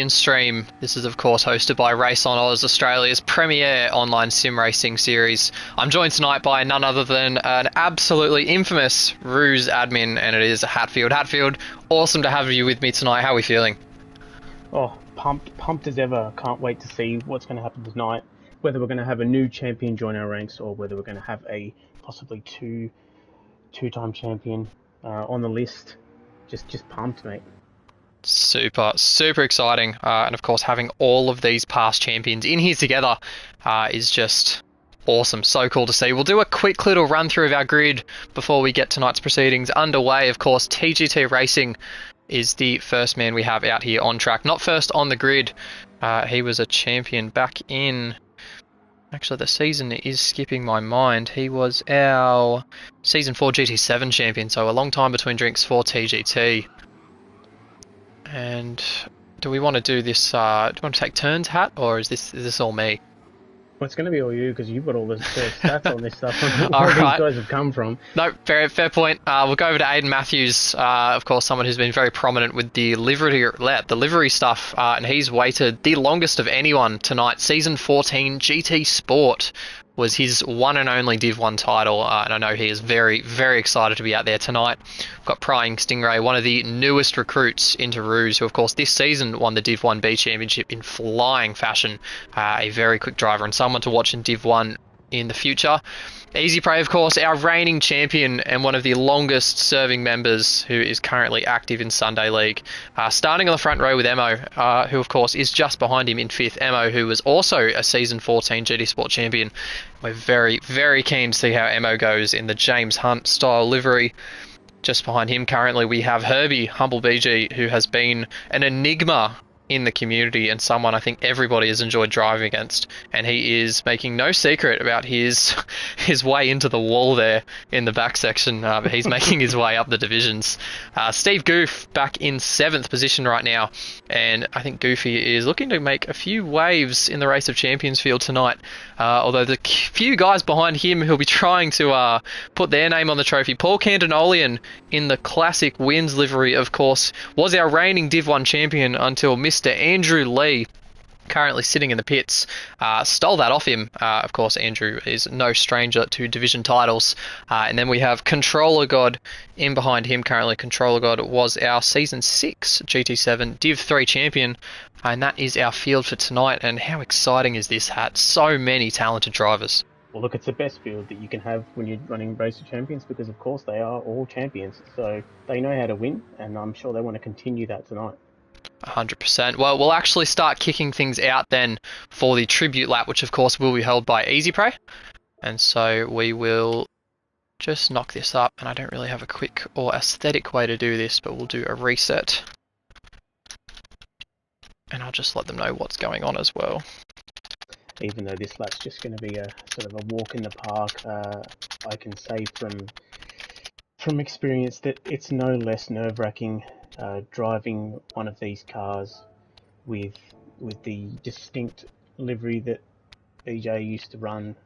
stream. This is, of course, hosted by RaceOnOz, Australia's premier online sim racing series. I'm joined tonight by none other than an absolutely infamous Ruse admin, and it is Hatfield. Hatfield, awesome to have you with me tonight. How are we feeling? Oh, pumped as ever. Can't wait to see what's going to happen tonight. Whether we're going to have a new champion join our ranks, or whether we're going to have a possibly two-time champion on the list. Just pumped, mate. Super exciting. And of course, having all of these past champions in here together is just awesome. So cool to see. We'll do a quick little run through of our grid before we get tonight's proceedings underway. Of course, TGT Racing is the first man we have out here on track. Not first on the grid. He was a champion back in... Actually, the season is skipping my mind. He was our Season 4 GT7 champion, so a long time between drinks for TGT. And do we want to do this, do we want to take turns, Hat, or is this all me? Well, it's going to be all you, because you've got all the stats on this stuff. All Where right. these guys have come from. No, fair point. We'll go over to Aiden Matthews, of course, someone who's been very prominent with the livery stuff, and he's waited the longest of anyone tonight. Season 14 GT Sport was his one and only Div 1 title, and I know he is very, very excited to be out there tonight. We've got Prying Stingray, one of the newest recruits into Ruse, who of course this season won the Div 1B championship in flying fashion. A very quick driver and someone to watch in Div 1 in the future. Easyprey, of course, our reigning champion and one of the longest serving members who is currently active in Sunday League. Starting on the front row with Emo, who of course is just behind him in fifth. Emo, who was also a Season 14 GT Sport champion. We're very, very keen to see how Emo goes in the James Hunt style livery. Just behind him currently we have Herbie, Humble BG, who has been an enigma in the community and someone I think everybody has enjoyed driving against, and he is making no secret about his way into the wall there in the back section, but he's making his way up the divisions. Steve Goof back in 7th position right now, and I think Goofy is looking to make a few waves in the Race of Champions field tonight, although the few guys behind him who'll be trying to put their name on the trophy. Paul Cantonolian in the classic wins livery, of course, was our reigning Div 1 champion until Mr. Andrew Lee, currently sitting in the pits, stole that off him. Of course, Andrew is no stranger to division titles. And then we have Controller God in behind him currently. Controller God was our Season 6 GT7 Div 3 champion, and that is our field for tonight. And how exciting is this, Hat? So many talented drivers. Well, look, it's the best field that you can have when you're running Race of Champions, because of course they are all champions. So they know how to win, and I'm sure they want to continue that tonight. 100%. Well, we'll actually start kicking things out then for the tribute lap, which of course will be held by Easyprey. And so we will just knock this up, and I don't really have a quick or aesthetic way to do this, but we'll do a reset. And I'll just let them know what's going on as well. Even though this lap's just going to be a sort of a walk in the park, I can say from experience that it's no less nerve-wracking driving one of these cars with the distinct livery that BJ used to run.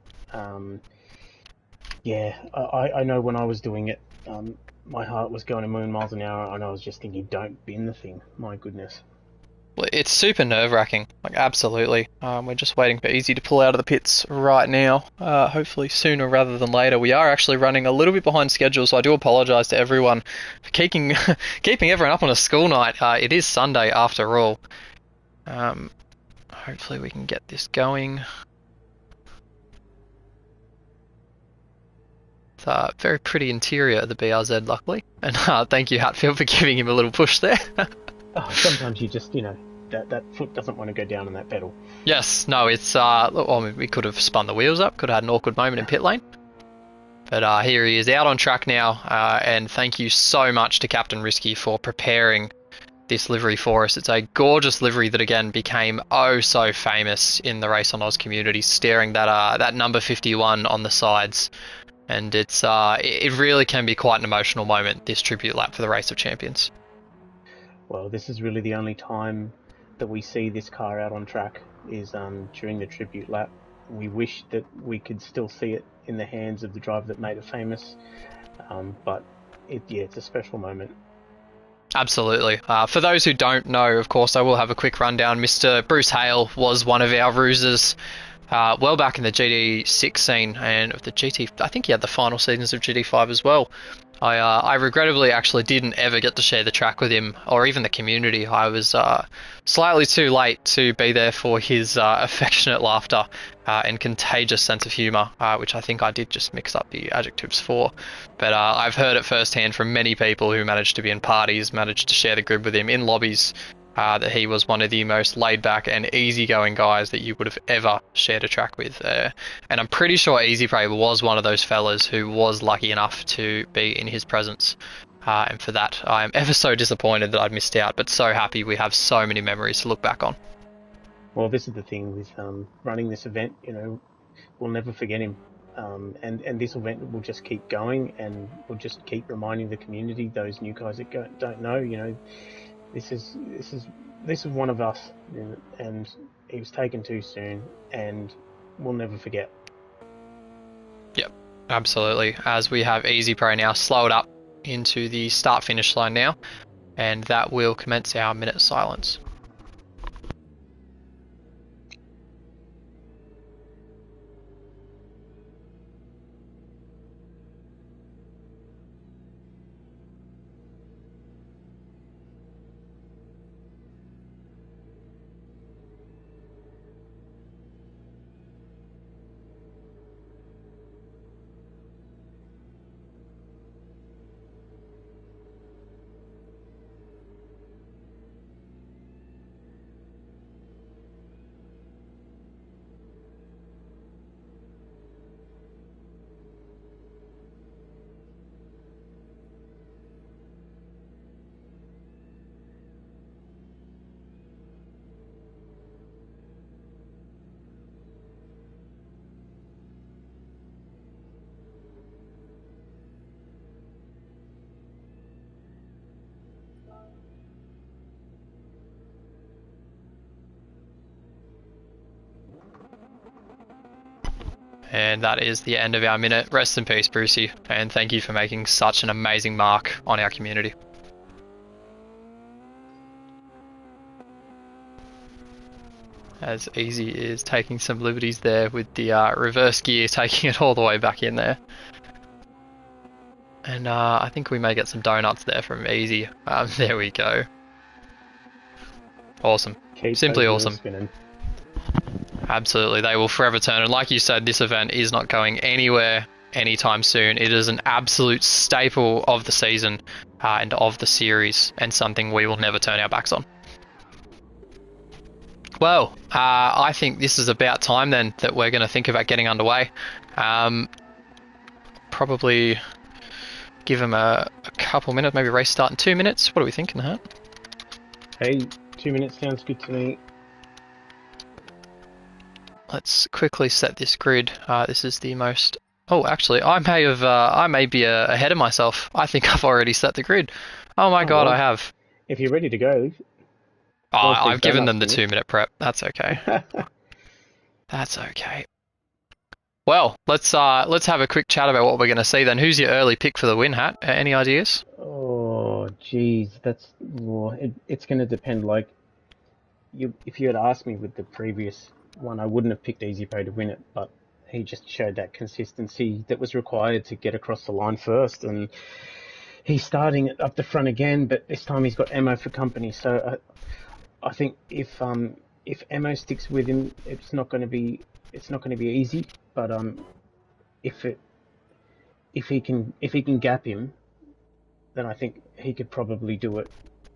Yeah, I know when I was doing it, my heart was going a million miles an hour, and I was just thinking, don't bin the thing. My goodness. Well, it's super nerve-wracking, like absolutely. We're just waiting for Easy to pull out of the pits right now, hopefully sooner rather than later. We are actually running a little bit behind schedule, so I do apologise to everyone for keeping everyone up on a school night. It is Sunday after all. Hopefully we can get this going. It's a very pretty interior of the BRZ, luckily. And thank you, Hatfield, for giving him a little push there. Oh, sometimes you just, that foot doesn't want to go down on that pedal. Yes, no, it's, we could have spun the wheels up, could have had an awkward moment in pit lane. But here he is out on track now, and thank you so much to Captain Risky for preparing this livery for us. It's a gorgeous livery that again became oh so famous in the RaceOnOz community, staring that number 51 on the sides. And it really can be quite an emotional moment, this tribute lap for the Race of Champions. Well, this is really the only time that we see this car out on track is during the tribute lap. We wish that we could still see it in the hands of the driver that made it famous, but it's a special moment. Absolutely. For those who don't know, of course, I will have a quick rundown. Mr. Bruce Hale was one of our rusers well back in the GT6 scene and of the GT. I think he had the final seasons of GT5 as well. I regrettably actually didn't ever get to share the track with him or even the community. I was slightly too late to be there for his affectionate laughter and contagious sense of humour, which I think I did just mix up the adjectives for. But I've heard it firsthand from many people who managed to be in parties, managed to share the grid with him in lobbies, that he was one of the most laid-back and easygoing guys that you would have ever shared a track with. And I'm pretty sure Easyprey was one of those fellas who was lucky enough to be in his presence. And for that, I am ever so disappointed that I'd missed out, but so happy we have so many memories to look back on. Well, this is the thing with running this event, we'll never forget him. And this event will just keep going, and we'll just keep reminding the community, those new guys that don't know, this is one of us, and he was taken too soon, and we'll never forget. Yep, absolutely. As we have Easyprey now slowed up into the start-finish line now, and that will commence our minute of silence. And that is the end of our minute. Rest in peace, Brucey, and thank you for making such an amazing mark on our community. As Easy is taking some liberties there with the reverse gear, taking it all the way back in there. And I think we may get some donuts there from Easy. There we go. Awesome. Simply awesome. Absolutely, they will forever turn. And like you said, this event is not going anywhere anytime soon. It is an absolute staple of the season and of the series, and something we will never turn our backs on. Well, I think this is about time then that we're going to think about getting underway. Probably give them a couple minutes, maybe race start in 2 minutes. What are we thinking, Hart? Hey, 2 minutes sounds good to me. Let's quickly set this grid. This is the most... Oh, actually, I may be ahead of myself. I think I've already set the grid. Oh my god, well, I have. If you're ready to go... I've given them the 2 minute prep. That's okay. That's okay. Well, let's have a quick chat about what we're going to see then. Who's your early pick for the win, Hat? Any ideas? Oh, geez, it's going to depend. Like, if you had asked me with the previous one, I wouldn't have picked Easyprey to win it, but he just showed that consistency that was required to get across the line first, and he's starting it up the front again, but this time he's got ammo for company. So I think if ammo sticks with him, it's not going to be easy. But if he can gap him, then I think he could probably do it.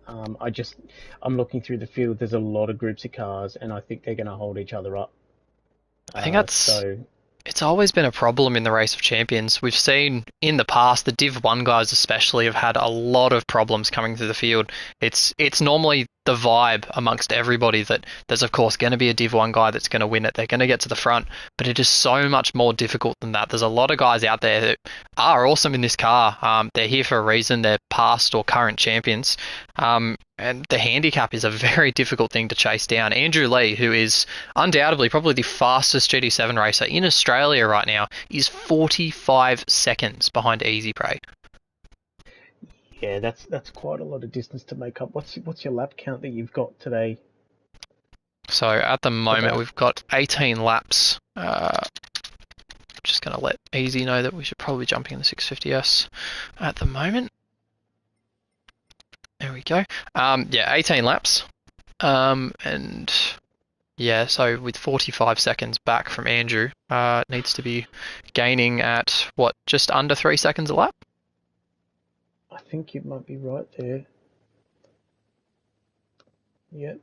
I'm looking through the field. There's a lot of groups of cars, and I think they're going to hold each other up. I think it's always been a problem in the Race of Champions. We've seen in the past the Div 1 guys especially have had a lot of problems coming through the field. It's normally the vibe amongst everybody that there's of course going to be a Div 1 guy that's going to win it. They're going to get to the front, but it is so much more difficult than that. There's a lot of guys out there that are awesome in this car. They're here for a reason. They're past or current champions. And the handicap is a very difficult thing to chase down. Andrew Lee, who is undoubtedly probably the fastest GT7 racer in Australia right now, is 45 seconds behind Easyprey. Yeah, that's quite a lot of distance to make up. What's your lap count that you've got today? So at the moment, About we've got 18 laps. Just going to let Easy know that we should probably be jumping in the 650S at the moment. There we go. Yeah, 18 laps. And yeah, so with 45 seconds back from Andrew, needs to be gaining at, what, just under 3 seconds a lap? I think you might be right there. Yeah.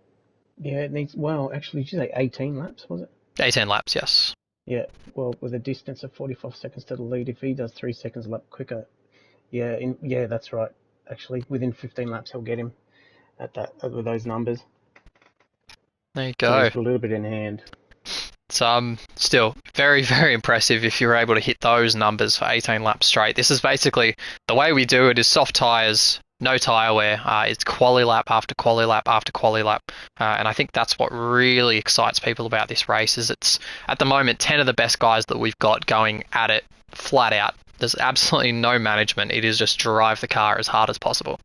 Yeah, it needs, well, actually, did you say 18 laps, was it? 18 laps, yes. Yeah, well, with a distance of 45 seconds to the lead, if he does 3 seconds a lap quicker, yeah, that's right. Actually, within 15 laps, he'll get him at that with those numbers. There you So go. he's got a little bit in hand. So still very, very impressive if you're able to hit those numbers for 18 laps straight. This is basically, the way we do it is soft tyres, no tyre wear. It's quali lap after quali lap after quali lap. And I think that's what really excites people about this race is it's, at the moment, 10 of the best guys that we've got going at it flat out. There's absolutely no management. It is just drive the car as hard as possible.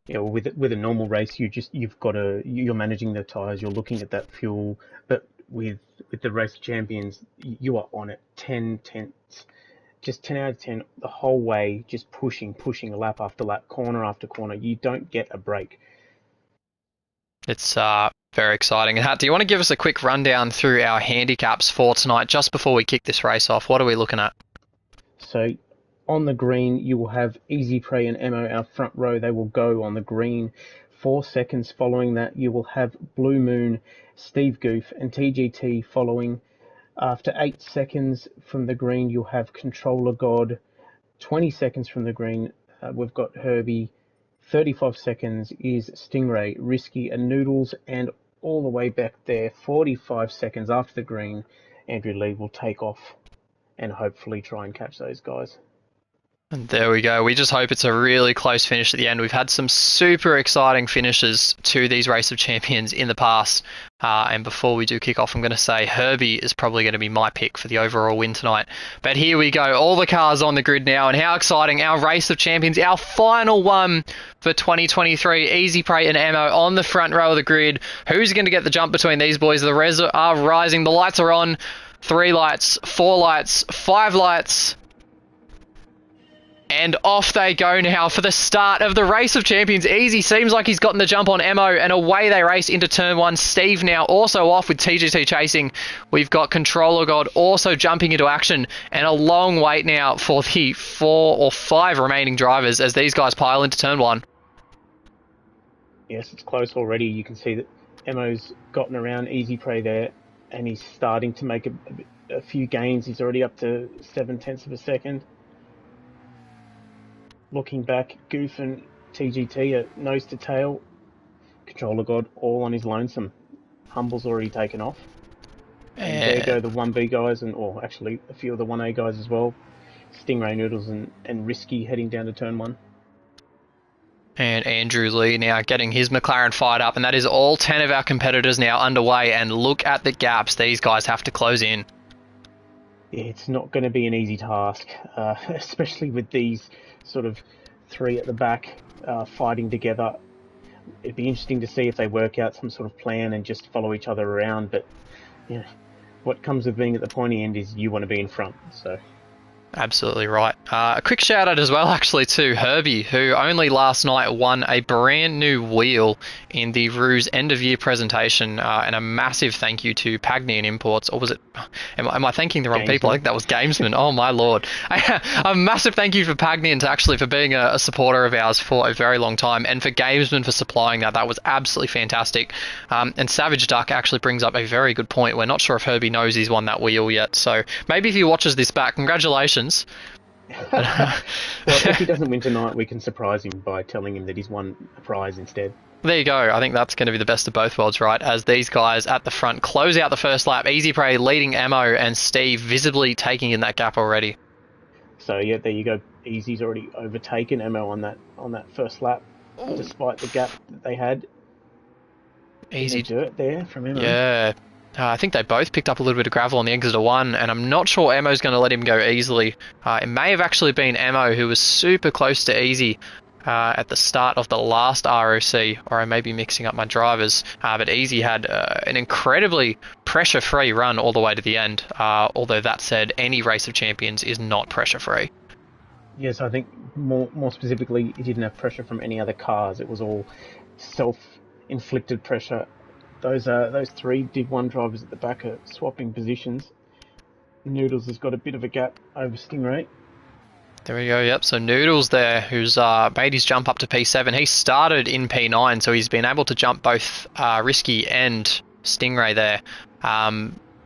Yeah, well, with a normal race, you're managing the tires, you're looking at that fuel, but with the race of champions, you are on it 10 tenths, just 10 out of 10 the whole way, just pushing lap after lap, corner after corner. You don't get a break. It's very exciting. And do you want to give us a quick rundown through our handicaps for tonight, just before we kick this race off? What are we looking at? So on the green, you will have Easyprey and Emo, our front row. They will go on the green. 4 seconds following that, you will have Blue Moon, Steve Goof, and TGT following. After 8 seconds from the green, you'll have Controller God. 20 seconds from the green, we've got Herbie. 35 seconds is Stingray, Risky, and Noodles. And all the way back there, 45 seconds after the green, Andrew Lee will take off and hopefully try and catch those guys. And there we go. We just hope it's a really close finish at the end. We've had some super exciting finishes to these Race of Champions in the past. And before we do kick off, I'm going to say Herbie is probably going to be my pick for the overall win tonight. But here we go. All the cars on the grid now. And how exciting. Our Race of Champions, our final one for 2023. Easyprey and Ammo on the front row of the grid. Who's going to get the jump between these boys? The res are rising. The lights are on. 3 lights, 4 lights, 5 lights. And off they go now for the start of the Race of Champions. Easy seems like he's gotten the jump on Emo, and away they race into turn 1. Steve now also off with TGT chasing. We've got Controller God also jumping into action, and a long wait now for the 4 or 5 remaining drivers as these guys pile into turn 1. Yes, it's close already. You can see that Emo's gotten around Easyprey there, and he's starting to make a few gains. He's already up to 7 tenths of a second. Looking back, Goof and TGT are nose to tail. Controller God all on his lonesome. Humble's already taken off. And there go the 1B guys, or actually a few of the 1A guys as well. Stingray, Noodles and Risky heading down to turn 1. And Andrew Lee now getting his McLaren fired up, and that is all 10 of our competitors now underway. And look at the gaps these guys have to close in. Yeah, it's not going to be an easy task, especially with these sort of 3 at the back fighting together. It'd be interesting to see if they work out some sort of plan and just follow each other around. But you know, what comes with being at the pointy end is you want to be in front. So. Absolutely right. A quick shout out as well, actually, to Herbie, who only last night won a brand new wheel in the Ruse end of year presentation, and a massive thank you to Pagnian Imports, or was it? Am I thanking the wrong people? I think that was Gamesman. Oh my lord! A massive thank you for Pagnian for being a supporter of ours for a very long time, and for Gamesman for supplying that. That was absolutely fantastic. And Savage Duck actually brings up a very good point. We're not sure if Herbie knows he's won that wheel yet, so maybe if he watches this back, congratulations. Well, if he doesn't win tonight, we can surprise him by telling him that he's won a prize instead. There you go. I think that's going to be the best of both worlds, right? As these guys at the front close out the first lap. Easyprey leading Ammo, and Steve visibly taking in that gap already. So yeah, there you go. Easy's already overtaken Ammo on that first lap, despite the gap that they had. Easy dirt there from Ammo. Yeah. I think they both picked up a little bit of gravel on the exit of 1, and I'm not sure Ammo's going to let him go easily. It may have actually been Ammo who was super close to Easy at the start of the last ROC, or I may be mixing up my drivers, but Easy had an incredibly pressure-free run all the way to the end, although that said, any Race of Champions is not pressure-free. Yes, I think more specifically, it didn't have pressure from any other cars. It was all self-inflicted pressure. Those 3 Div 1 drivers at the back are swapping positions. Noodles has got a bit of a gap over Stingray. There we go, yep. So Noodles there, who's made his jump up to P7. He started in P9, so he's been able to jump both Risky and Stingray there.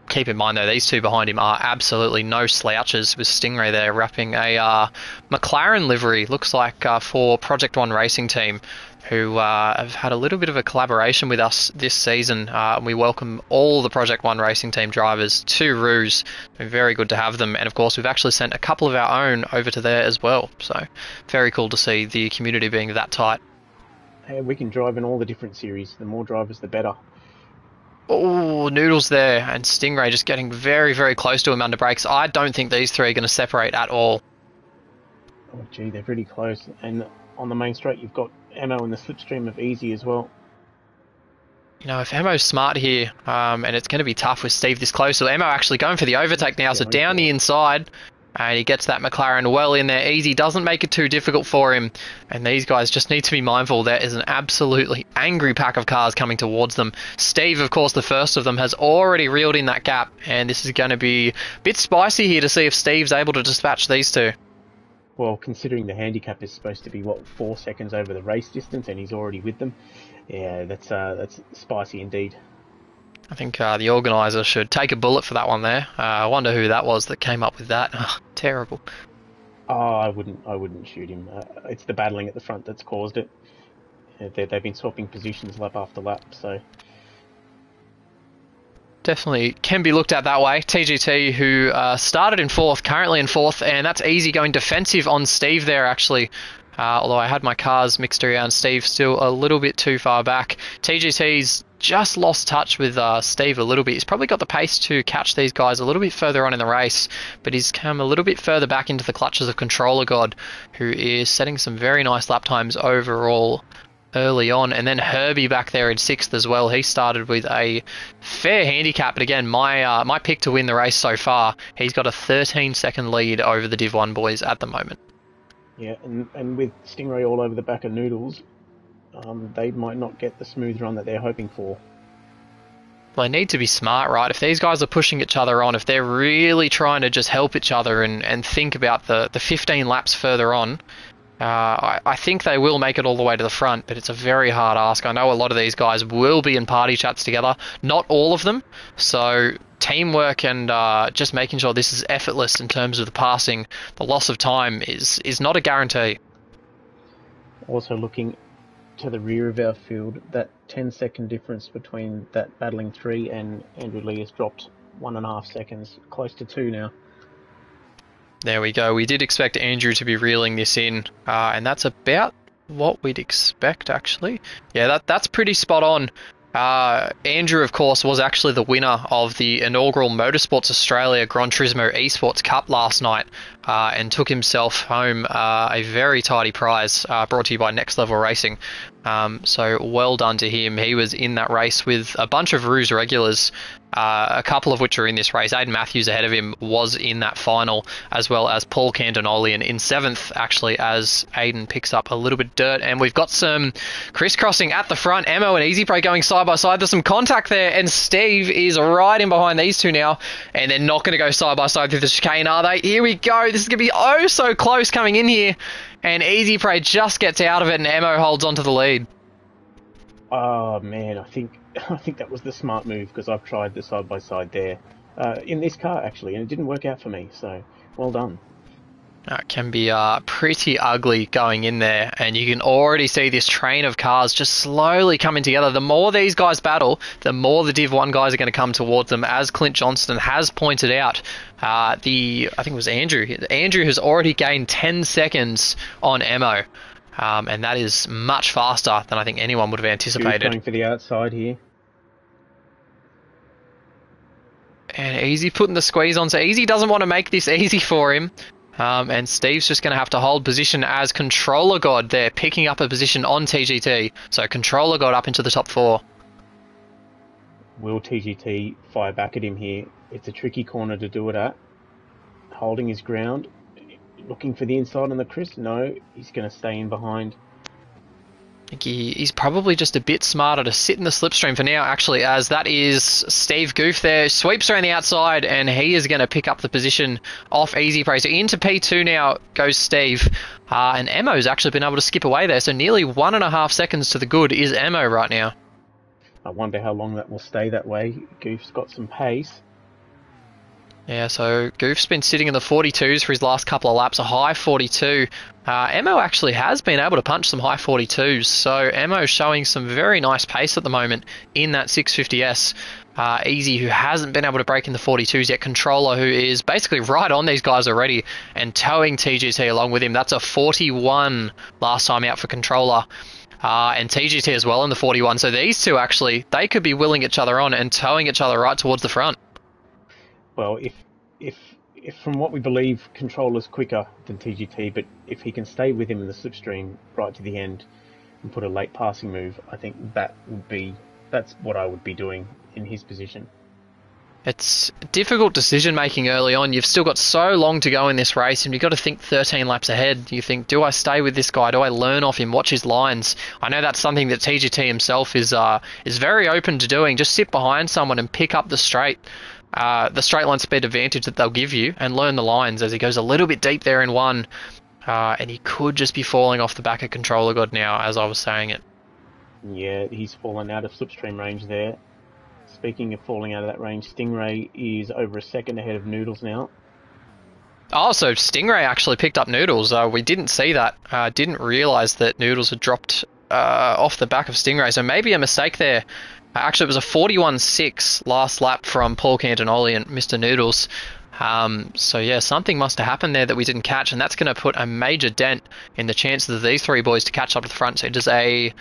Keep in mind, though, these two behind him are absolutely no slouches, with Stingray there wrapping a McLaren livery, looks like for Project One Racing Team, who have had a little bit of a collaboration with us this season. We welcome all the Project One Racing Team drivers to Roos. It's been very good to have them, and of course we've actually sent a couple of our own over to there as well, so very cool to see the community being that tight. Hey, we can drive in all the different series. The more drivers, the better. Oh, Noodles there, and Stingray just getting very, very close to him under brakes. I don't think these three are going to separate at all. Oh, gee, they're pretty close. And on the main straight, you've got Ammo in the slipstream of Easy as well. You know, if Ammo's smart here, and it's going to be tough with Steve this close, so Ammo actually going for the overtake now, so down the inside, and he gets that McLaren well in there. Easy doesn't make it too difficult for him, and these guys just need to be mindful. There is an absolutely angry pack of cars coming towards them. Steve, of course, the first of them, has already reeled in that gap, and this is going to be a bit spicy here to see if Steve's able to dispatch these two. Well, considering the handicap is supposed to be, 4 seconds over the race distance, and he's already with them, yeah, that's spicy indeed. I think the organiser should take a bullet for that one there. I wonder who that was that came up with that. Oh, terrible. Oh, I wouldn't shoot him. It's the battling at the front that's caused it. They've been swapping positions lap after lap, so... Definitely can be looked at that way. TGT, who started in 4th, currently in 4th, and that's Easy going defensive on Steve there, actually. Although I had my cars mixed around, Steve still a little bit too far back. TGT's just lost touch with Steve a little bit. He's probably got the pace to catch these guys a little bit further on in the race, but he's come a little bit further back into the clutches of Controller God, who is setting some very nice lap times overall early on. And then Herbie back there in 6th as well. He started with a fair handicap, but again, my pick to win the race so far. He's got a 13-second lead over the Div 1 boys at the moment. Yeah, and with Stingray all over the back of Noodles, they might not get the smooth run that they're hoping for. Well, they need to be smart, right? If these guys are pushing each other on, if they're really trying to just help each other and think about the 15 laps further on, I think they will make it all the way to the front, but it's a very hard ask. I know a lot of these guys will be in party chats together, not all of them, so teamwork and just making sure this is effortless in terms of the passing, the loss of time is not a guarantee. Also looking to the rear of our field, that 10-second difference between that battling 3 and Andrew Lee has dropped 1.5 seconds, close to 2 now. There we go. We did expect Andrew to be reeling this in, and that's about what we'd expect, actually. Yeah, that's pretty spot on. Andrew, of course, was actually the winner of the inaugural Motorsports Australia Gran Turismo Esports Cup last night, and took himself home a very tidy prize brought to you by Next Level Racing. So well done to him. He was in that race with a bunch of Roos regulars, a couple of which are in this race. Aiden Matthews ahead of him was in that final, as well as Paul Cantonolian in 7th, actually, as Aiden picks up a little bit of dirt. And we've got some crisscrossing at the front. Ammo and Easyprey going side by side. There's some contact there, and Steve is right in behind these two now, and they're not going to go side by side through the chicane, are they? Here we go. This is going to be oh so close coming in here, and Easyprey just gets out of it, and Ammo holds onto the lead. Oh man, I think that was the smart move, because I've tried the side by side there in this car actually, and it didn't work out for me. So well done. It can be pretty ugly going in there, and you can already see this train of cars just slowly coming together. The more these guys battle, the more the Div 1 guys are going to come towards them, as Clint Johnston has pointed out. I think it was Andrew. Andrew has already gained 10 seconds on Ammo, and that is much faster than I think anyone would have anticipated. Going for the outside here. And Easy putting the squeeze on, so Easy doesn't want to make this easy for him. And Steve's just going to have to hold position as Controller God there, picking up a position on TGT. So Controller God up into the top 4. Will TGT fire back at him here? It's a tricky corner to do it at. Holding his ground, looking for the inside on the Chris. No, he's going to stay in behind. I think he's probably just a bit smarter to sit in the slipstream for now, actually, as that is Steve Goof there. Sweeps around the outside, and he is going to pick up the position off Easyprey. So into P2 now goes Steve. And Emo's actually been able to skip away there, so nearly 1.5 seconds to the good is Emo right now. I wonder how long that will stay that way. Goof's got some pace. Yeah, so Goof's been sitting in the 42s for his last couple of laps, a high 42. Emo actually has been able to punch some high 42s, so Emo's showing some very nice pace at the moment in that 650S. Easy, who hasn't been able to break in the 42s yet. Controller, who is basically right on these guys already and towing TGT along with him. That's a 41 last time out for Controller. And TGT as well in the 41. So these two actually, they could be willing each other on and towing each other right towards the front. Well, if from what we believe, Controller's quicker than TGT, but if he can stay with him in the slipstream right to the end and put a late passing move, I think that's what I would be doing in his position. It's difficult decision making early on. You've still got so long to go in this race, and you've got to think 13 laps ahead. You think, do I stay with this guy? Do I learn off him? Watch his lines? I know that's something that TGT himself is very open to doing. Just sit behind someone and pick up the straight line speed advantage that they'll give you and learn the lines as he goes a little bit deep there in one. And he could just be falling off the back of Controller God now, as I was saying it. Yeah, he's fallen out of slipstream range there. Speaking of falling out of that range, Stingray is over a second ahead of Noodles now. Oh, so Stingray actually picked up Noodles. We didn't see that. Didn't realise that Noodles had dropped off the back of Stingray, so maybe a mistake there. Actually, it was a 41.6 last lap from Paul Cantonoli and Mr. Noodles. So yeah, something must have happened there that we didn't catch, and that's going to put a major dent in the chances of these three boys to catch up to the front. So it is a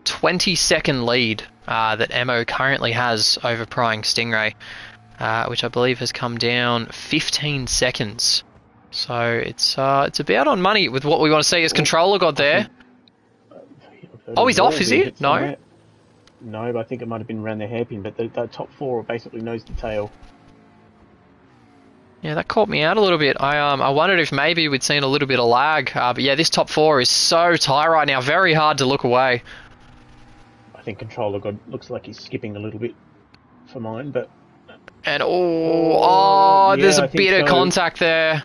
20-second lead that Emo currently has over prying Stingray, which I believe has come down 15 seconds. So it's about on money with what we want to see as Controller God there. Oh, he's off, is he? No? No, but I think it might have been around the hairpin, but the top 4 basically nose to tail. Yeah, that caught me out a little bit. I wondered if maybe we'd seen a little bit of lag. But yeah, this top 4 is so tight right now. Very hard to look away. I think Controller God looks like he's skipping a little bit for mine, but... And yeah, there's a bit of contact there.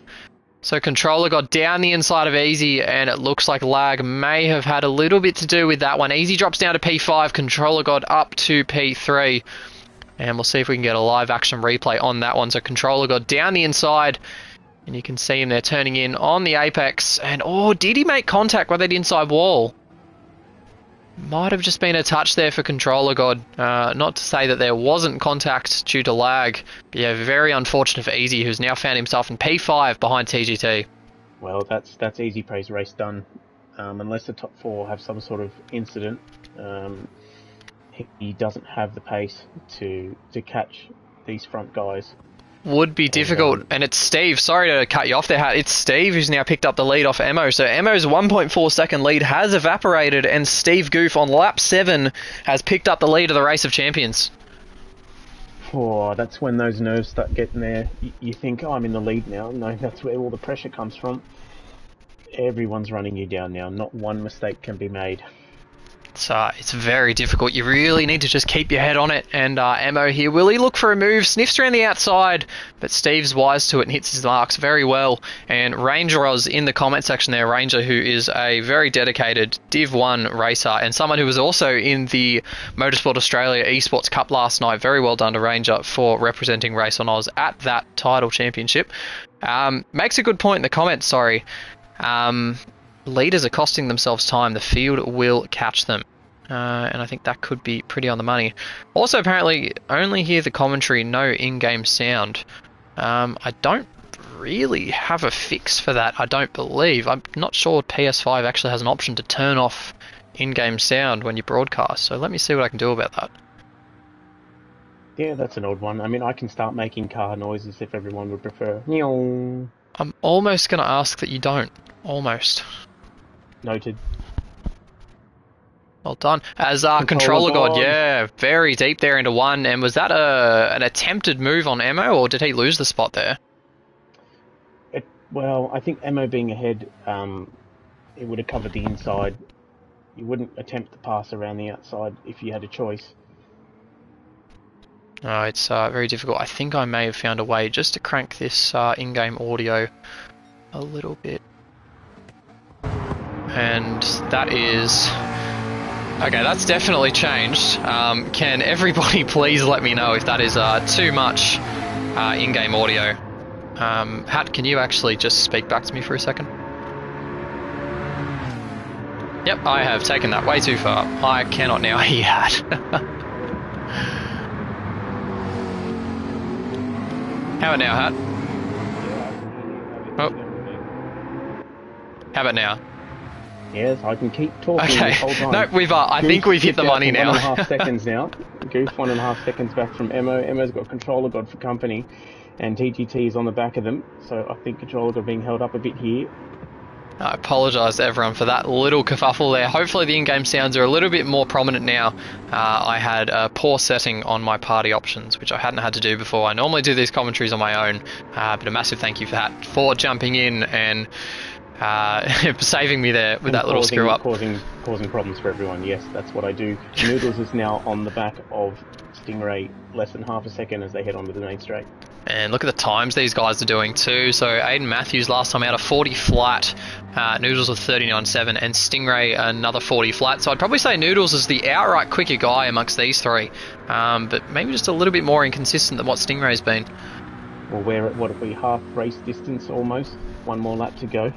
So Controller got down the inside of Easy, and it looks like lag may have had a little bit to do with that one. Easy drops down to P5, Controller got up to P3. And we'll see if we can get a live action replay on that one. So Controller got down the inside, and you can see him there turning in on the apex. And did he make contact with that inside wall? Might have just been a touch there for Controller God. Not to say that there wasn't contact due to lag. But yeah, very unfortunate for Easy, who's now found himself in P5 behind TGT. Well, that's Easyprey's race done. Unless the top 4 have some sort of incident, he doesn't have the pace to catch these front guys. Would be difficult, and it's Steve. Sorry to cut you off there. It's Steve who's now picked up the lead off Emo. So Emo's 1.4 second lead has evaporated, and Steve Goof on lap 7 has picked up the lead of the Race of Champions. Oh, that's when those nerves start getting there. You think, I'm in the lead now. No, that's where all the pressure comes from. Everyone's running you down now. Not one mistake can be made. It's very difficult. You really need to just keep your head on it. And Emo here, will he look for a move? Sniffs around the outside, but Steve's wise to it and hits his marks very well. And RaceOnOz in the comment section there, Ranger, who is a very dedicated Div 1 racer and someone who was also in the Motorsport Australia Esports Cup last night. Very well done to Ranger for representing RaceOnOz at that title championship. Makes a good point in the comments, sorry. Leaders are costing themselves time. The field will catch them. And I think that could be pretty on the money. Also, apparently, only hear the commentary, no in-game sound. I don't really have a fix for that, I don't believe. I'm not sure PS5 actually has an option to turn off in-game sound when you broadcast. So let me see what I can do about that. Yeah, that's an odd one. I mean, I can start making car noises if everyone would prefer. Meow. I'm almost going to ask that you don't. Almost. Noted. Well done. As Controller God, yeah, very deep there into one. And was that an attempted move on Emo, or did he lose the spot there? Well, I think Emo being ahead, it would have covered the inside. You wouldn't attempt to pass around the outside if you had a choice. No, it's very difficult. I think I may have found a way just to crank this in-game audio a little bit. And that is... Okay, that's definitely changed. Can everybody please let me know if that is too much in-game audio? Hat, can you actually just speak back to me for a second? Yep, I have taken that way too far. I cannot now hear Hat. How about now, Hat? Oh. How about now? Yes, I can keep talking the whole time. No, we've. I think we've hit the money now. 1.5 seconds now. Goof 1.5 seconds back from Emo. Emo's got Controller God for company, and TGT is on the back of them. So I think Controller God being held up a bit here. I apologise to everyone for that little kerfuffle there. Hopefully the in-game sounds are a little bit more prominent now. I had a poor setting on my party options, which I hadn't had to do before. I normally do these commentaries on my own, but a massive thank you for that, for jumping in and saving me there with that little screw up. Causing problems for everyone, yes, that's what I do. Noodles is now on the back of Stingray, less than half a second as they head onto the main straight. And look at the times these guys are doing too. So Aiden Matthews last time out a 40 flat, Noodles with 39.7, and Stingray another 40 flat. So I'd probably say Noodles is the outright quicker guy amongst these three, but maybe just a little bit more inconsistent than what Stingray's been. Well, we're at what are we, half race distance almost? One more lap to go.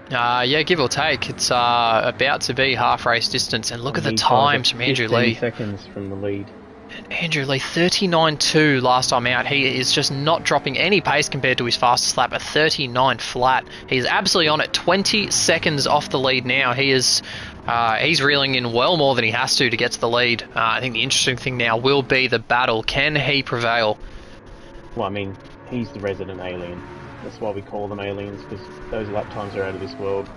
Yeah, give or take. It's about to be half race distance, and look at the times from Andrew Lee. 15 seconds from the lead. Andrew Lee, 39.2 last time out. He is just not dropping any pace compared to his fastest lap, a 39 flat. He's absolutely on it, 20 seconds off the lead now. He is, he's reeling in well more than he has to get to the lead. I think the interesting thing now will be the battle. Can he prevail? Well, I mean, he's the resident alien. That's why we call them aliens, because those lap times are out of this world.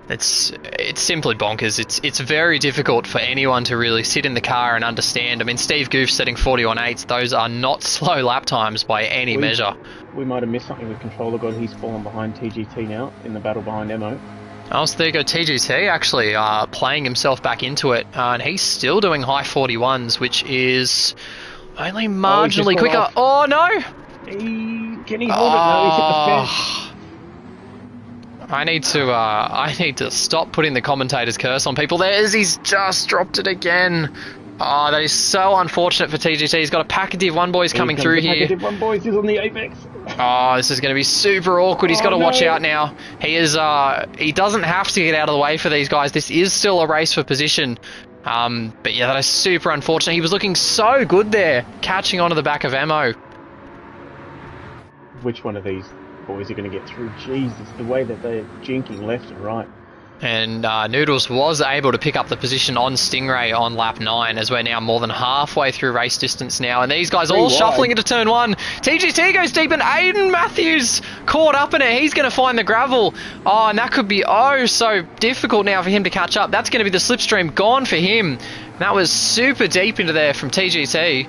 It's simply bonkers. It's very difficult for anyone to really sit in the car and understand. I mean, Steve Goof setting 40.8. Those are not slow lap times by any measure. We might have missed something with Controller God. He's fallen behind TGT now in the battle behind Emo. Oh, so there you go. TGT actually playing himself back into it, and he's still doing high 41s, which is only marginally quicker. Off. Oh no! Can he hold it? No, he's hit the fence. I need to stop putting the commentator's curse on people. He's just dropped it again. Oh, that is so unfortunate for TGT. He's got a pack of Div 1 boys coming through here. Pack of Div 1 boys is on the apex. Oh, this is going to be super awkward. He's got to watch out now. He doesn't have to get out of the way for these guys. This is still a race for position. But yeah, that is super unfortunate. He was looking so good there, catching onto the back of Emo. Which one of these boys are going to get through? Jesus, the way that they're jinking left and right. And Noodles was able to pick up the position on Stingray on lap 9, as we're now more than halfway through race distance now, and these guys all shuffling into turn 1. TGT goes deep, and Aiden Matthews caught up in it. He's going to find the gravel. Oh, and that could be so difficult now for him to catch up. That's going to be the slipstream gone for him. That was super deep into there from TGT.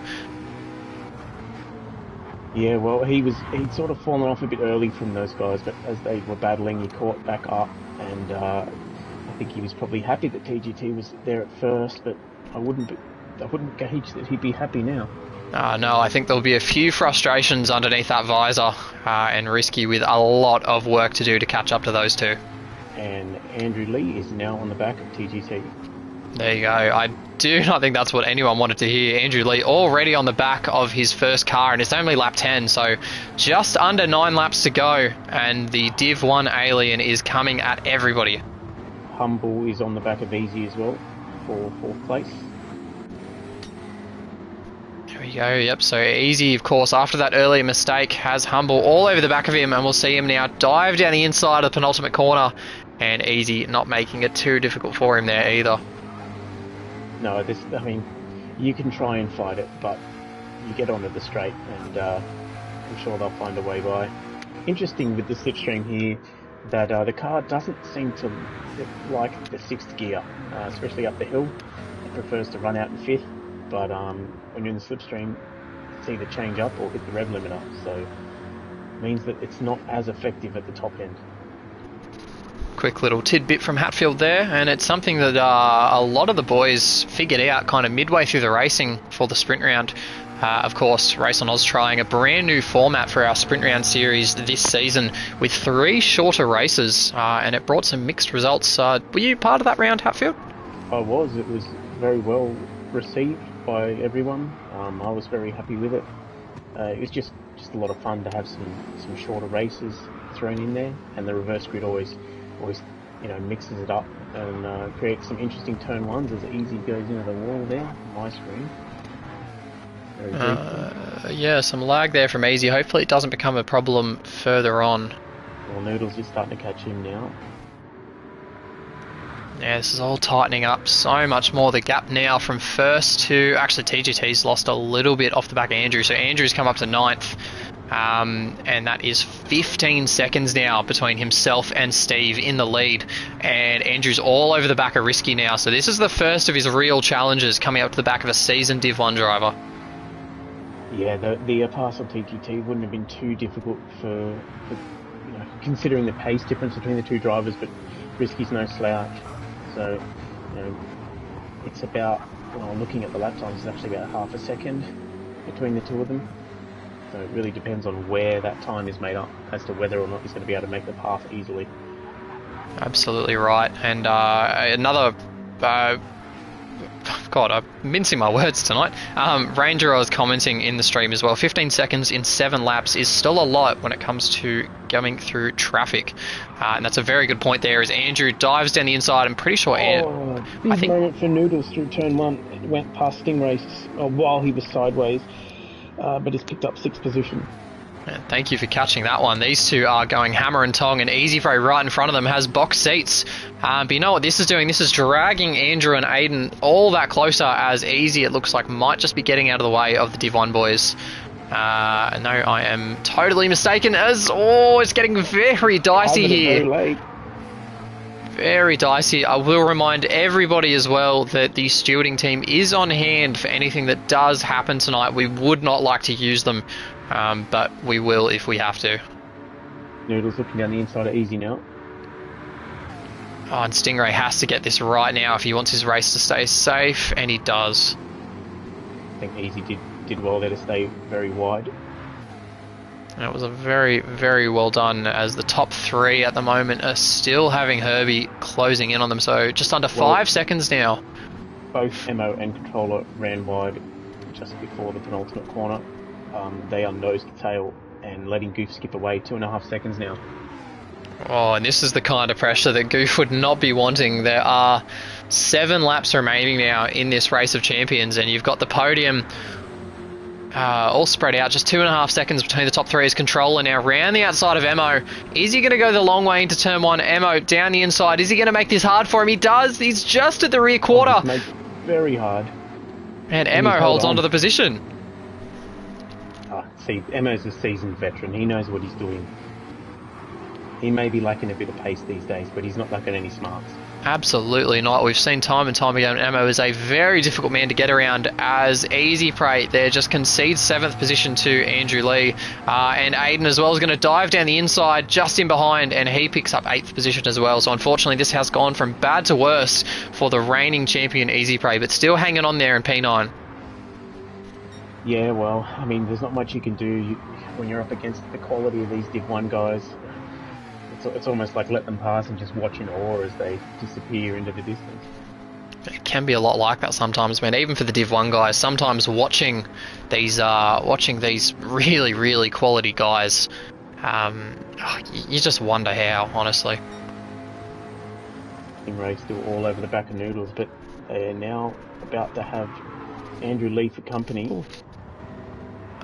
Yeah, well, he'd sort of fallen off a bit early from those guys, but as they were battling, he caught back up, and I think he was probably happy that TGT was there at first, but I wouldn't gauge that he'd be happy now. No, I think there'll be a few frustrations underneath that visor, and Risky with a lot of work to do to catch up to those two. And Andrew Lee is now on the back of TGT. There you go. I do not think that's what anyone wanted to hear. Andrew Lee already on the back of his first car, and it's only lap 10, so just under 9 laps to go, and the Div 1 alien is coming at everybody. Humble is on the back of Easy as well for 4th place. There we go, yep, so Easy, of course, after that earlier mistake, has Humble all over the back of him, and we'll see him now dive down the inside of the penultimate corner, and Easy not making it too difficult for him there either. No, I mean, you can try and fight it, but you get onto the straight, and I'm sure they'll find a way by. interesting with the slipstream here that the car doesn't seem to like the sixth gear, especially up the hill. It prefers to run out in fifth, but when you're in the slipstream, it's either change up or hit the rev limiter, so it means that it's not as effective at the top end. Quick little tidbit from Hatfield there, and it's something that a lot of the boys figured out kind of midway through the racing for the sprint round. Of course, RaceOnOz trying a brand new format for our sprint round series this season with 3 shorter races, and it brought some mixed results. Were you part of that round, Hatfield? I was. It was very well received by everyone. I was very happy with it. It was just a lot of fun to have some shorter races thrown in there, and the reverse grid always mixes it up and creates some interesting turn ones as Easy goes into the wall there. My screen. Yeah, some lag there from Easy. Hopefully it doesn't become a problem further on. Well, Noodles is starting to catch him now. Yeah, this is all tightening up so much more. The gap now from first to... Actually, TGT's lost a little bit off the back of Andrew. So Andrew's come up to 9th. And that is 15 seconds now between himself and Steve in the lead. And Andrew's all over the back of Risky now. So this is the first of his real challenges coming up to the back of a seasoned Div 1 driver. Yeah, the pass on TGT wouldn't have been too difficult for considering the pace difference between the two drivers, but Risky's no slouch. So, it's about, looking at the lap times, it's actually about half a second between the two of them. So it really depends on where that time is made up as to whether or not he's going to be able to make the path easily. Absolutely right. And another... God, I'm mincing my words tonight. Ranger, I was commenting in the stream as well. 15 seconds in 7 laps is still a lot when it comes to going through traffic. And that's a very good point there as Andrew dives down the inside. I'm pretty sure... Big moment for Noodles through turn 1. It went past Stingray's while he was sideways, but he's picked up 6th position. And thank you for catching that one. These two are going hammer and tong, and Easyprey right in front of them has box seats. But you know what this is doing? This is dragging Andrew and Aiden all that closer as Easy, it looks like, might just be getting out of the way of the Div 1 boys. No, I am totally mistaken as... Oh, it's getting very dicey here. Very late. Very dicey. I will remind everybody as well that the stewarding team is on hand for anything that does happen tonight. We would not like to use them, but we will if we have to. Noodles looking down the inside of Easy now. Oh, and Stingray has to get this right now if he wants his race to stay safe, and he does. I think Easy did well there to stay very wide. And it was a very, very well done as the top 3 at the moment are still having Herbie closing in on them. So just under 5 seconds now. Both Emo and Controller ran wide just before the penultimate corner. They are nose to tail and letting Goof skip away 2.5 seconds now. Oh, and this is the kind of pressure that Goof would not be wanting. There are 7 laps remaining now in this race of champions, and you've got the podium all spread out. Just 2.5 seconds between the top 3 as Controller now round the outside of Emo. Is he going to go the long way into turn 1? Emo down the inside. Is he going to make this hard for him? He does. He's just at the rear quarter. He's made it very hard. And Emo holds on to the position. See, Emo's a seasoned veteran. He knows what he's doing. He may be lacking a bit of pace these days, but he's not lacking any smarts. Absolutely not. We've seen time and time again Emo is a very difficult man to get around as Easyprey there just concedes 7th position to Andrew Lee. And Aiden as well is going to dive down the inside just in behind, and he picks up 8th position as well. So unfortunately this has gone from bad to worse for the reigning champion Easyprey, but still hanging on there in P9. Yeah, well, I mean, there's not much you can do when you're up against the quality of these Div 1 guys. It's almost like let them pass and just watch in awe as they disappear into the distance. It can be a lot like that sometimes, man. Even for the Div 1 guys, sometimes watching these really, really quality guys, you just wonder how, honestly. Stingray's still all over the back of Noodles, but they're now about to have Andrew Lee for company. Ooh.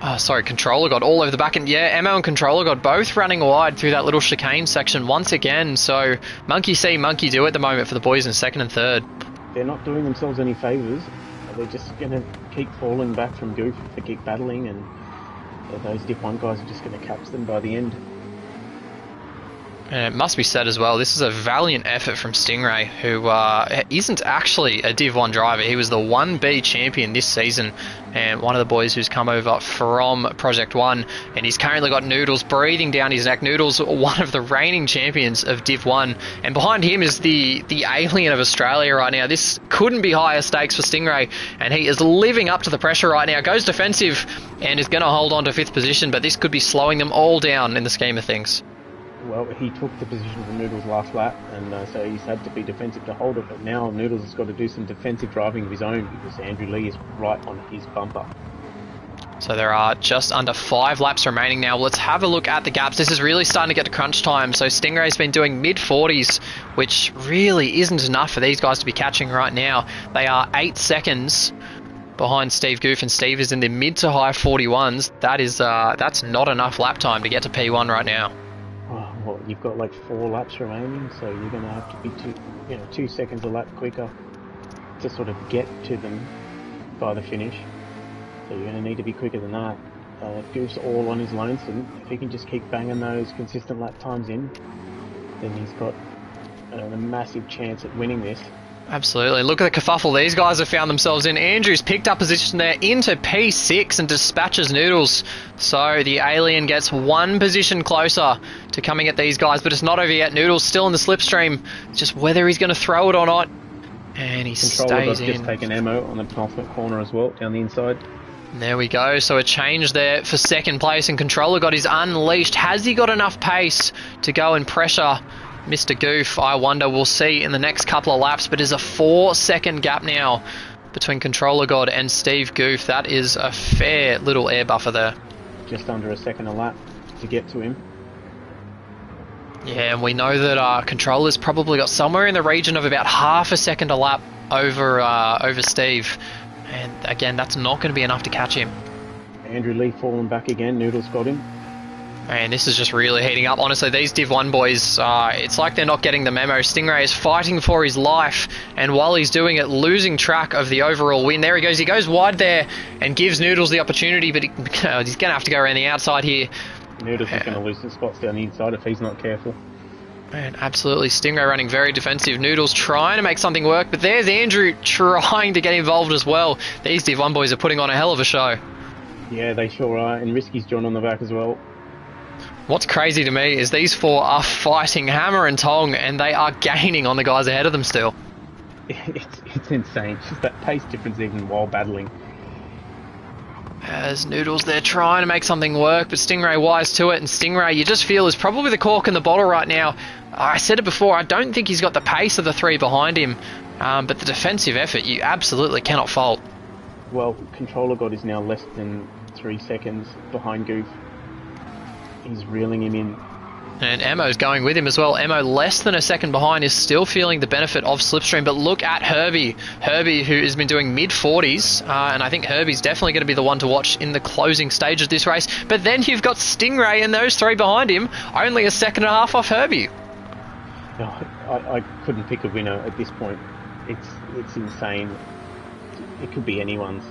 Oh, sorry, Controller got all over the back, and yeah, Emo and Controller got both running wide through that little chicane section once again, so monkey see, monkey do at the moment for the boys in 2nd and 3rd. They're not doing themselves any favours. They're just going to keep falling back from Goof if they keep battling, and those Div 1 guys are just going to catch them by the end. And it must be said as well, this is a valiant effort from Stingray, who isn't actually a Div 1 driver. He was the 1B champion this season, and one of the boys who's come over from Project 1, and he's currently got Noodles breathing down his neck. Noodles, one of the reigning champions of Div 1, and behind him is the alien of Australia right now. This couldn't be higher stakes for Stingray, and he is living up to the pressure right now. Goes defensive and is going to hold on to 5th position, but this could be slowing them all down in the scheme of things. Well, he took the position from Noodles last lap, and so he's had to be defensive to hold it, but now Noodles has got to do some defensive driving of his own because Andrew Lee is right on his bumper. So there are just under 5 laps remaining now. Let's have a look at the gaps. This is really starting to get to crunch time. So Stingray's been doing mid-40s, which really isn't enough for these guys to be catching right now. They are 8 seconds behind Steve Goof, and Steve is in the mid to high 41s. That is that's not enough lap time to get to P1 right now. Well, you've got like 4 laps remaining, so you're going to have to be 2 seconds a lap quicker to sort of get to them by the finish. So you're going to need to be quicker than that. Goof's all on his lonesome. If he can just keep banging those consistent lap times in, then he's got a massive chance at winning this. Absolutely. Look at the kerfuffle these guys have found themselves in. Andrew's picked up position there into P6 and dispatches Noodles. So the alien gets 1 position closer to coming at these guys, but it's not over yet. Noodles still in the slipstream. It's just whether he's going to throw it or not. And he stays in. Just taken ammo on the penultimate corner as well, down the inside. There we go. So a change there for 2nd place, and Controller God is unleashed. Has he got enough pace to go and pressure Mr. Goof? I wonder. We'll see in the next couple of laps, but there's a 4-second gap now between Controller God and Steve Goof. That is a fair little air buffer there. Just under a second a lap to get to him. Yeah, and we know that Controller's probably got somewhere in the region of about half a second a lap over Steve. And again, that's not going to be enough to catch him. Andrew Lee falling back again. Noodles got him. And this is just really heating up. Honestly, these Div 1 boys, it's like they're not getting the memo. Stingray is fighting for his life, and while he's doing it, losing track of the overall win. There he goes. He goes wide there and gives Noodles the opportunity, but he's going to have to go around the outside here. Noodles is going to lose some spots down the inside if he's not careful. Man, absolutely. Stingray running very defensive. Noodles trying to make something work, but there's Andrew trying to get involved as well. These Div 1 boys are putting on a hell of a show. Yeah, they sure are, and Risky's John on the back as well. What's crazy to me is these 4 are fighting hammer and tong, and they are gaining on the guys ahead of them still. It's insane. Just that pace difference even while battling. As Noodles, they're trying to make something work, but Stingray wise to it, and Stingray, you just feel, is probably the cork in the bottle right now. I said it before, I don't think he's got the pace of the 3 behind him, but the defensive effort you absolutely cannot fault. Well, Controller God is now less than 3 seconds behind Goof. He's reeling him in. And Emo's going with him as well. Emo, less than a second behind, is still feeling the benefit of slipstream. But look at Herbie. Herbie, who has been doing mid-40s, and I think Herbie's definitely going to be the one to watch in the closing stage of this race. But then you've got Stingray and those 3 behind him, only a second and a half off Herbie. I couldn't pick a winner at this point. It's insane. It could be anyone's.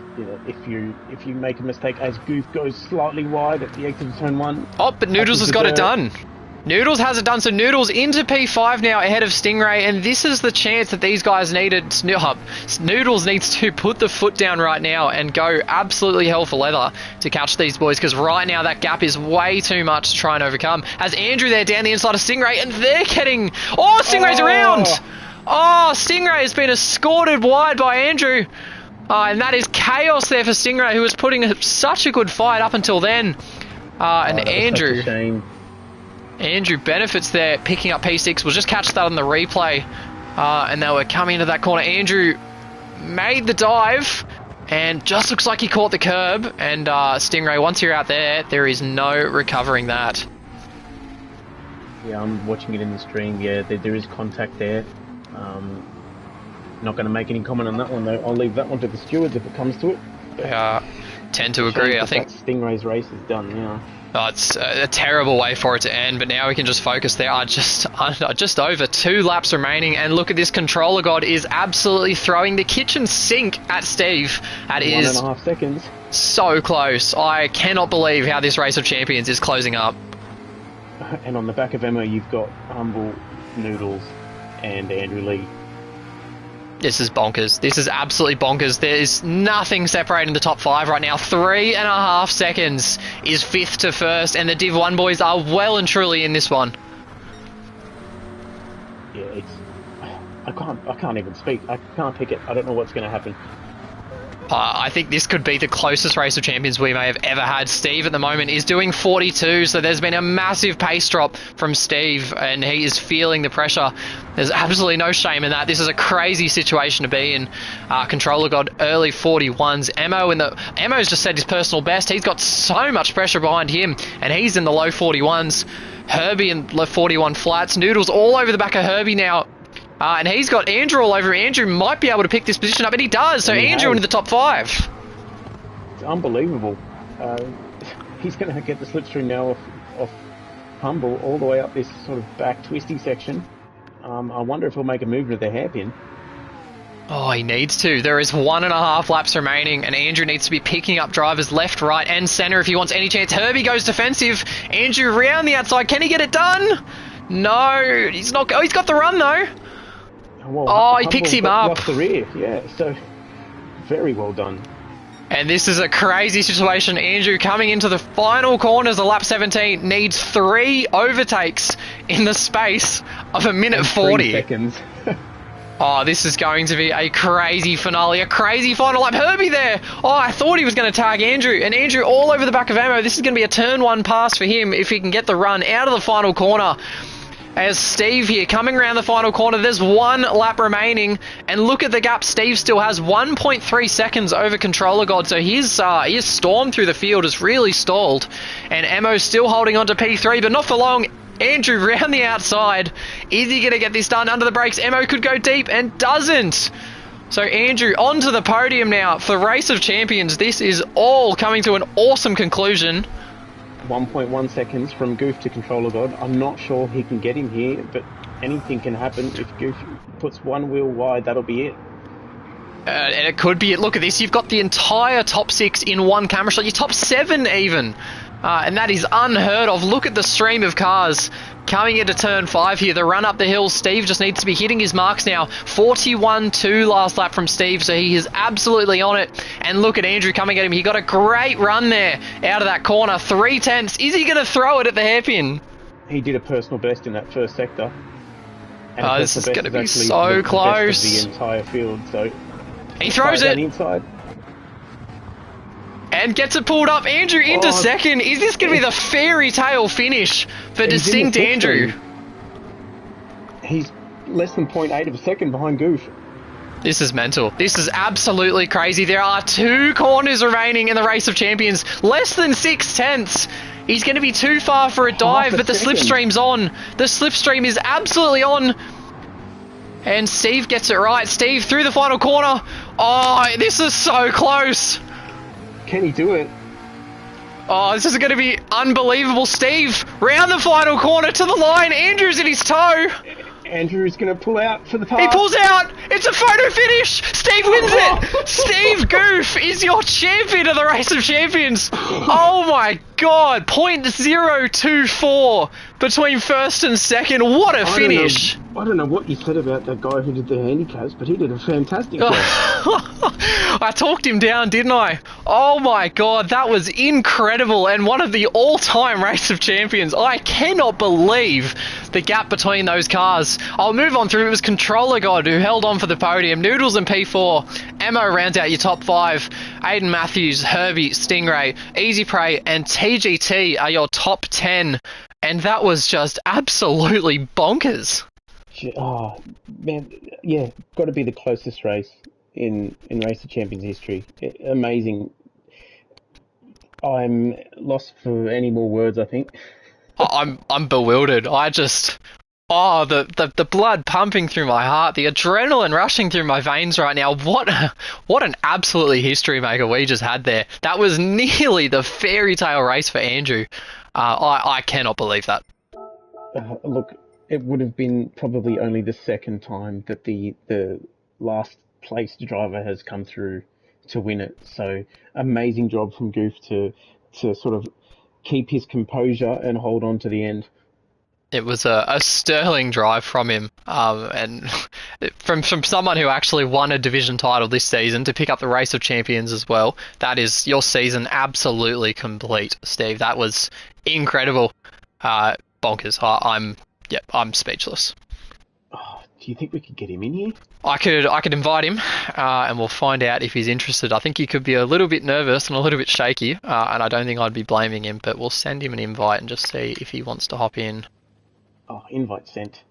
If you make a mistake as Goof goes slightly wide at the exit of turn 1. Oh, but Noodles has got it done. Noodles has it done, so Noodles into P5 now ahead of Stingray, and this is the chance that these guys needed. Noodles needs to put the foot down right now and go absolutely hell for leather to catch these boys, because right now that gap is way too much to try and overcome. As Andrew there down the inside of Stingray, and they're getting... Oh, Stingray's around! Oh, Stingray has been escorted wide by Andrew. And that is chaos there for Stingray, who was putting such a good fight up until then. And Andrew benefits there, picking up P6. We'll just catch that on the replay. And they were coming into that corner. Andrew made the dive and just looks like he caught the curb. And Stingray, once you're out there, there is no recovering that. Yeah, I'm watching it in the stream. Yeah, there is contact there. Not going to make any comment on that one, though. I'll leave that one to the stewards if it comes to it. Tend to agree. I think Stingray's race is done now. Oh, it's a terrible way for it to end, but now we can just focus. There are just over 2 laps remaining, and look at this. Controller God is absolutely throwing the kitchen sink at Steve. That is 1.5 seconds. So close. I cannot believe how this Race of Champions is closing up. And on the back of Emma, you've got Humble, Noodles, and Andrew Lee. This is bonkers. This is absolutely bonkers. There is nothing separating the top 5 right now. 3.5 seconds is 5th to 1st, and the Div 1 boys are well and truly in this one. Yeah, I can't even speak. I can't pick it. I don't know what's going to happen. I think this could be the closest Race of Champions we may have ever had. Steve at the moment is doing 42, so there's been a massive pace drop from Steve, and he is feeling the pressure. There's absolutely no shame in that. This is a crazy situation to be in. Controller got early 41s. Emo's just set his personal best. He's got so much pressure behind him, and he's in the low 41s. Herbie in the 41 flats. Noodles all over the back of Herbie now. And he's got Andrew all over him. Andrew might be able to pick this position up, and he does. So Andrew into the top 5. It's unbelievable. He's going to get the slipstream now off Humble all the way up this sort of back twisty section. I wonder if he'll make a move with the hairpin. Oh, he needs to. There is 1.5 laps remaining, and Andrew needs to be picking up drivers left, right, and centre if he wants any chance. Herbie goes defensive. Andrew round the outside. Can he get it done? No, he's not. Oh, he's got the run though. Well, he picks him up. Off the rear, yeah. So very well done. And this is a crazy situation. Andrew coming into the final corners of lap 17 needs 3 overtakes in the space of a minute 40 seconds. Oh, this is going to be a crazy finale, a crazy final lap. Herbie there. Oh, I thought he was going to tag Andrew, and Andrew all over the back of Ammo. This is going to be a turn 1 pass for him if he can get the run out of the final corner. As Steve here coming around the final corner, there's 1 lap remaining, and look at the gap. Steve still has 1.3 seconds over Controller God, so his storm through the field has really stalled, and Ammo's still holding on to P3, but not for long. Andrew round the outside. Is he going to get this done under the brakes? Ammo could go deep and doesn't. So Andrew onto the podium now for Race of Champions. This is all coming to an awesome conclusion. 1.1 seconds from Goof to Controller God. I'm not sure he can get him here, but anything can happen. If Goof puts 1 wheel wide, that'll be it. And it could be it. Look at this. You've got the entire top 6 in 1 camera shot. Your top 7 even. And that is unheard of. Look at the stream of cars coming into turn 5 here. The run up the hill. Steve just needs to be hitting his marks now. 41.2 last lap from Steve, so he is absolutely on it. And look at Andrew coming at him. He got a great run there out of that corner. 3/10. Is he going to throw it at the hairpin? He did a personal best in that first sector. And this is going to be so close. The entire field. So he throws it. Inside. And gets it pulled up. Andrew into second. Is this going to be the fairy tale finish for Distinct Andrew? He's less than 0.8 of a second behind Goof. This is mental. This is absolutely crazy. There are 2 corners remaining in the Race of Champions. Less than 6/10. He's going to be too far for a dive, but the slipstream's on. The slipstream is absolutely on. And Steve gets it right. Steve through the final corner. Oh, this is so close. Can he do it? Oh, this is going to be unbelievable. Steve, round the final corner to the line. Andrew's in his toe. Andrew's going to pull out for the pass. He pulls out. It's a photo finish. Steve wins it. Steve Goof is your champion of the Race of Champions. Oh my God. 0.024 between first and second. What a finish. I don't know what you said about that guy who did the handicaps, but he did a fantastic job. I talked him down, didn't I? Oh my God, that was incredible, and one of the all-time Race of Champions. I cannot believe the gap between those cars. I'll move on through. It was Controller God who held on for the podium. Noodles and P4. Ammo rounds out your top 5. Aiden Matthews, Herbie, Stingray, Easyprey, and TGT are your top 10. And that was just absolutely bonkers. Oh, man, yeah, got to be the closest race in Race of Champions history. Amazing. I'm lost for any more words, I think. I'm bewildered. The blood pumping through my heart, the adrenaline rushing through my veins right now. What an absolutely history maker we just had there. That was nearly the fairy tale race for Andrew. I cannot believe that. Look, it would have been probably only the second time that the last placed driver has come through to win it. So amazing job from Goof to sort of keep his composure and hold on to the end. It was a sterling drive from him, and from someone who actually won a division title this season to pick up the Race of Champions as well. That is your season absolutely complete, Steve. That was incredible, bonkers. I'm speechless. Oh, do you think we could get him in here? I could invite him, and we'll find out if he's interested. I think he could be a little bit nervous and a little bit shaky, and I don't think I'd be blaming him. But we'll send him an invite and just see if he wants to hop in. Oh, invite sent.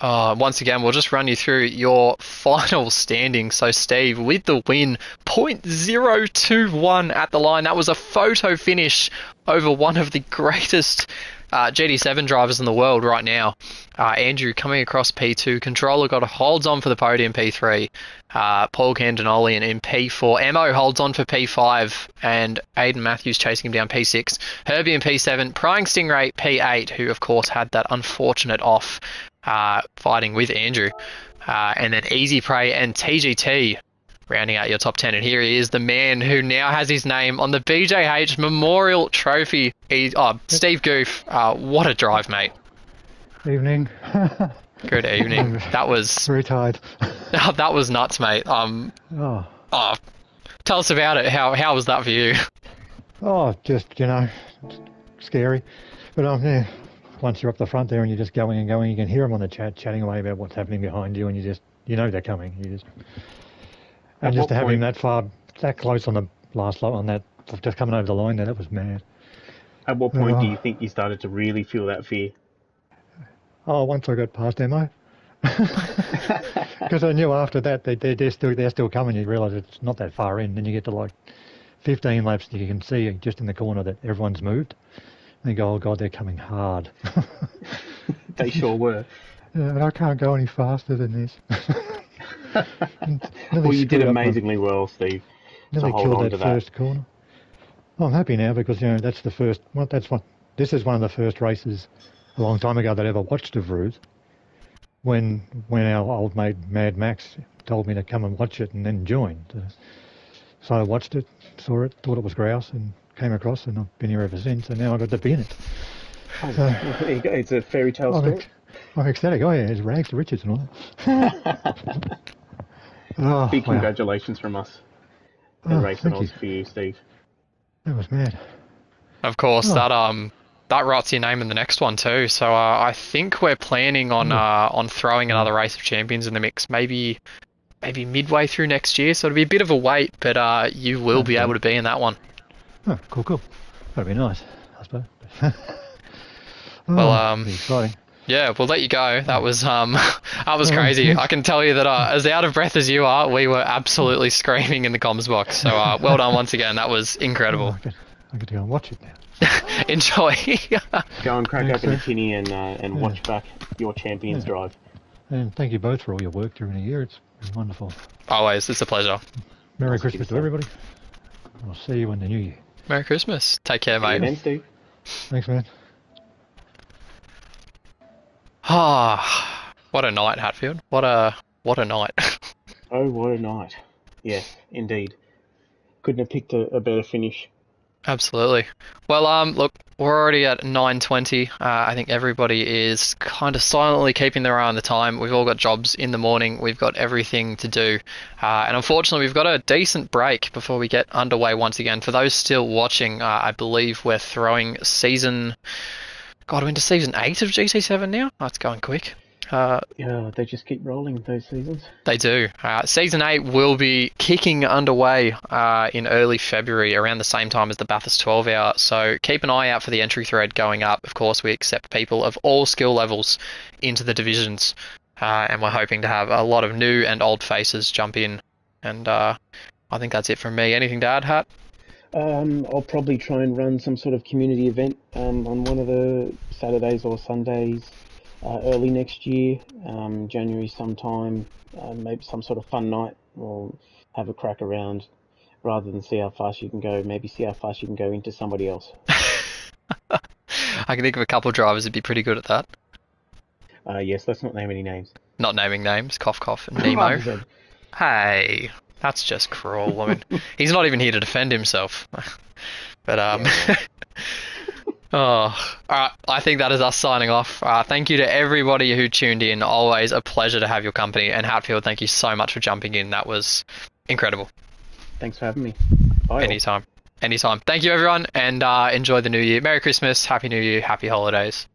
Once again, we'll just run you through your final standings. So, Steve, with the win, 0.021 at the line. That was a photo finish over one of the greatest GT7 drivers in the world right now. Andrew coming across P2. Controller holds on for the podium P3. Paul Candinoli in P4. Emo holds on for P5. And Aiden Matthews chasing him down P6. Herbie in P7. Prying Stingray P8, who of course had that unfortunate off fighting with Andrew. And then Easyprey and TGT rounding out your top 10. And here he is, the man who now has his name on the BJH Memorial Trophy. Steve Goof, what a drive, mate. Evening. Good evening. That was... Very tired. That was nuts, mate. Tell us about it. How was that for you? Oh, just, scary. But yeah, once you're up the front there and you're just going and going, you can hear them on the chat chatting away about what's happening behind you, and you know they're coming. And just to have him that close on the last lot, on that, just coming over the line there, that was mad. At what point do you think you started to really feel that fear? Oh, once I got past Emo. Because I knew after that they're still coming. You realise it's not that far in. Then you get to like 15 laps, and you can see just in the corner that everyone's moved. And you go, oh God, they're coming hard. They sure were. Yeah, and I can't go any faster than this. Well, you did amazingly well, Steve. Nearly killed that first corner. I'm happy now because that's the first. This is one of the first races a long time ago that I ever watched of Roos. When our old mate Mad Max told me to come and watch it and then joined. So I watched it, saw it, thought it was grouse, and came across, and I've been here ever since. And now I got to be in it. Oh, so, there you go. It's a fairy tale story. I'm ecstatic. Oh yeah, it's rags to riches and all that. Big congratulations from us at RaceOnOz for you, Steve. That was mad. Of course, that writes your name in the next one too. So I think we're planning on throwing another Race of Champions in the mix, maybe midway through next year. So it'll be a bit of a wait, but you will be able to be in that one. Oh, cool. That'll be nice, I suppose. Exciting. Yeah, we'll let you go. That was crazy. I can tell you that as out of breath as you are, we were absolutely screaming in the comms box. So well done once again. That was incredible. I get to go and watch it now. Enjoy. Go and crack open a tinny and watch back your Champions drive. And thank you both for all your work during the year. It's been wonderful. Always, it's a pleasure. Merry Christmas to everybody. I'll see you in the new year. Merry Christmas. Take care, mate. Then, Steve. Thanks, man. What a night, Hatfield. What a night. Oh, what a night. Yes, indeed. Couldn't have picked a better finish. Absolutely. Well, look, we're already at 9:20. I think everybody is kind of silently keeping their eye on the time. We've all got jobs in the morning. We've got everything to do. And unfortunately, we've got a decent break before we get underway once again. For those still watching, I believe we're throwing season... God, we're into season 8 of GT7 now? Oh, it's going quick. Yeah, they just keep rolling those seasons. They do. Season 8 will be kicking underway in early February, around the same time as the Bathurst 12 Hour. So keep an eye out for the entry thread going up. Of course, we accept people of all skill levels into the divisions. And we're hoping to have a lot of new and old faces jump in. And I think that's it from me. Anything to add, Hat? I'll probably try and run some sort of community event on one of the Saturdays or Sundays early next year, January sometime, maybe some sort of fun night. We'll have a crack around rather than see how fast you can go, maybe see how fast you can go into somebody else. I can think of a couple of drivers who'd be pretty good at that. Yes, let's not name any names. Not naming names, cough cough, Nemo. Hey, that's just cruel. I mean, he's not even here to defend himself. But Oh, all right. I think that is us signing off. Thank you to everybody who tuned in. Always a pleasure to have your company. And Hatfield, thank you so much for jumping in. That was incredible. Thanks for having me. Bye. Anytime. Thank you, everyone, and enjoy the new year. Merry Christmas, Happy New Year, Happy Holidays.